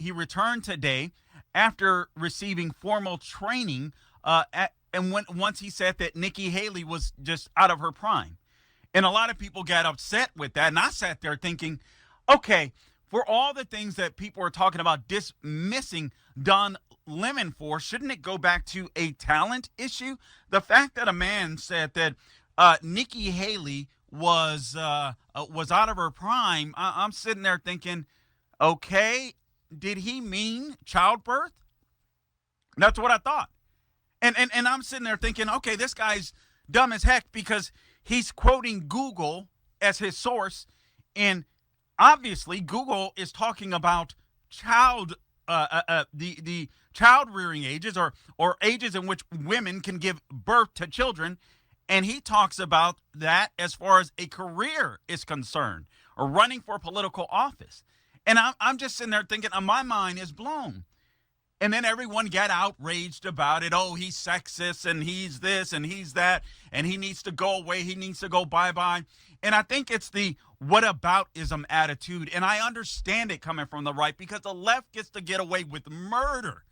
he returned today after receiving formal training. Once he said that Nikki Haley was just out of her prime. And a lot of people got upset with that. And I sat there thinking, okay, for all the things that people are talking about dismissing Don Lemon for, shouldn't it go back to a talent issue? The fact that a man said that Nikki Haley was out of her prime, I'm sitting there thinking, okay, did he mean childbirth? That's what I thought. And I'm sitting there thinking, okay, this guy's dumb as heck because he's quoting Google as his source, and obviously Google is talking about the child rearing ages or ages in which women can give birth to children, and he talks about that as far as a career is concerned or running for political office. And I'm just sitting there thinking, my mind is blown. And then everyone got outraged about it. Oh, he's sexist and he's this and he's that and he needs to go away. He needs to go bye-bye. And I think it's the whataboutism attitude. And I understand it coming from the right because the left gets to get away with murder.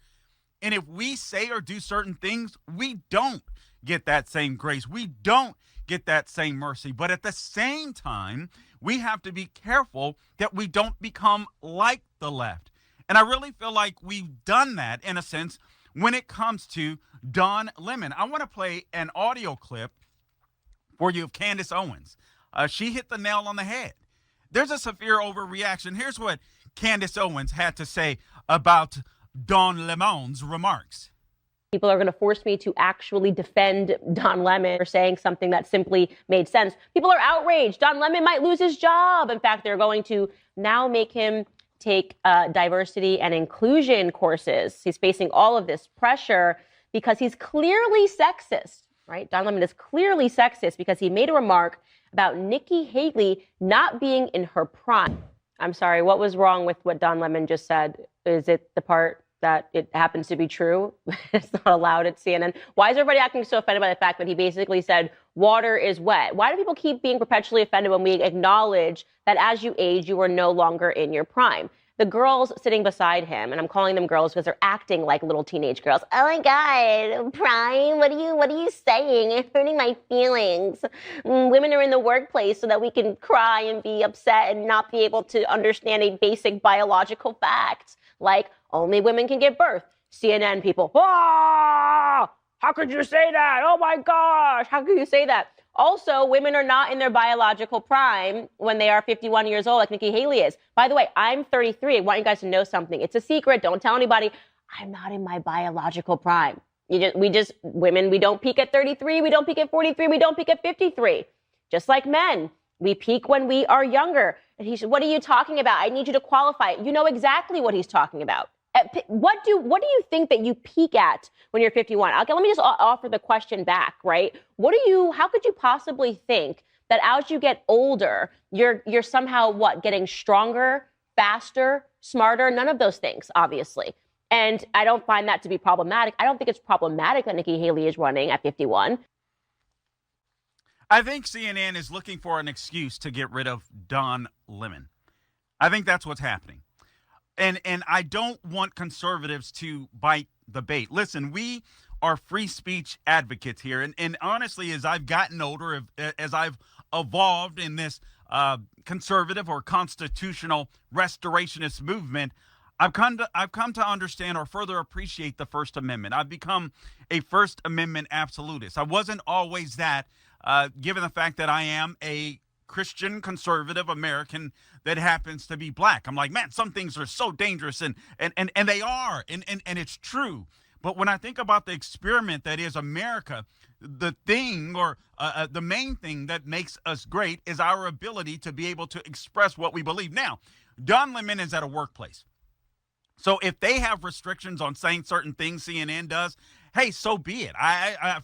And if we say or do certain things, we don't get that same grace. We don't get that same mercy. But at the same time, we have to be careful that we don't become like the left. And I really feel like we've done that, in a sense, when it comes to Don Lemon. I want to play an audio clip for you of Candace Owens. She hit the nail on the head. There's a severe overreaction. Here's what Candace Owens had to say about Don Lemon's remarks. People are going to force me to actually defend Don Lemon for saying something that simply made sense. People are outraged. Don Lemon might lose his job. In fact, they're going to now make him take diversity and inclusion courses. He's facing all of this pressure because he's clearly sexist, right? Don Lemon is clearly sexist because he made a remark about Nikki Haley not being in her prime. I'm sorry, what was wrong with what Don Lemon just said? Is it the part that it happens to be true? It's not allowed at CNN. Why is everybody acting so offended by the fact that he basically said water is wet? Why do people keep being perpetually offended when we acknowledge that as you age, you are no longer in your prime? The girls sitting beside him, and I'm calling them girls because they're acting like little teenage girls. Oh my God, prime, what are you saying? You're hurting my feelings. Women are in the workplace so that we can cry and be upset and not be able to understand a basic biological fact, like only women can give birth. CNN people, ah, how could you say that? Oh my gosh, how could you say that? Also, women are not in their biological prime when they are 51 years old, like Nikki Haley is. By the way, I'm 33. I want you guys to know something. It's a secret. Don't tell anybody. I'm not in my biological prime. Women, we don't peak at 33. We don't peak at 43. We don't peak at 53. Just like men, we peak when we are younger. And he said, what are you talking about? I need you to qualify it. You know exactly what he's talking about. What do you think that you peak at when you're 51? Okay, let me just offer the question back, right? How could you possibly think that as you get older, you're somehow getting stronger, faster, smarter? None of those things, obviously. And I don't find that to be problematic. I don't think it's problematic that Nikki Haley is running at 51. I think CNN is looking for an excuse to get rid of Don Lemon. I think that's what's happening. And I don't want conservatives to bite the bait. Listen, we are free speech advocates here. And honestly, as I've gotten older, as I've evolved in this conservative or constitutional restorationist movement, I've come to understand or further appreciate the First Amendment. I've become a First Amendment absolutist. I wasn't always that, given the fact that I am a Christian conservative American that happens to be black. I'm like, man, some things are so dangerous, and they are, and it's true. But when I think about the experiment that is America, the thing or the main thing that makes us great is our ability to be able to express what we believe. Now, Don Lemon is at a workplace. So if they have restrictions on saying certain things, CNN does, hey, so be it.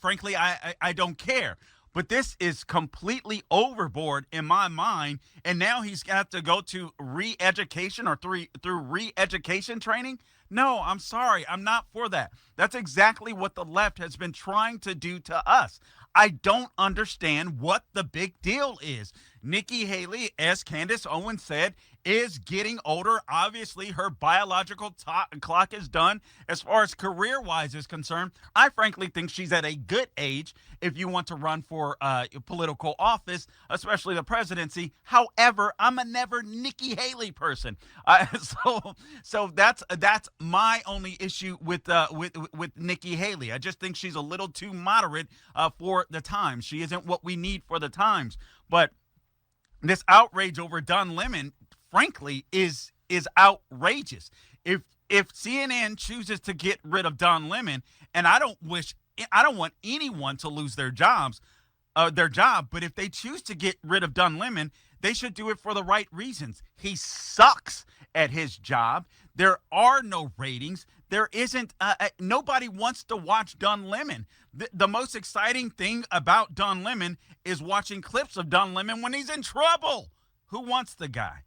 Frankly, I don't care. But this is completely overboard in my mind. And now he's got to go to re-education or through re-education training. No, I'm sorry. I'm not for that. That's exactly what the left has been trying to do to us. I don't understand what the big deal is. Nikki Haley, as Candace Owens said, is getting older. Obviously, her biological clock is done as far as career wise is concerned. I frankly think she's at a good age if you want to run for political office, especially the presidency. However, I'm a never Nikki Haley person. So that's my only issue with Nikki Haley. I just think she's a little too moderate for the times. She isn't what we need for the times. But this outrage over Don Lemon, frankly, is outrageous. If CNN chooses to get rid of Don Lemon, and I don't want anyone to lose their job, but if they choose to get rid of Don Lemon, they should do it for the right reasons. He sucks at his job. There are no ratings. There isn't. Nobody wants to watch Don Lemon. The most exciting thing about Don Lemon is watching clips of Don Lemon when he's in trouble. Who wants the guy?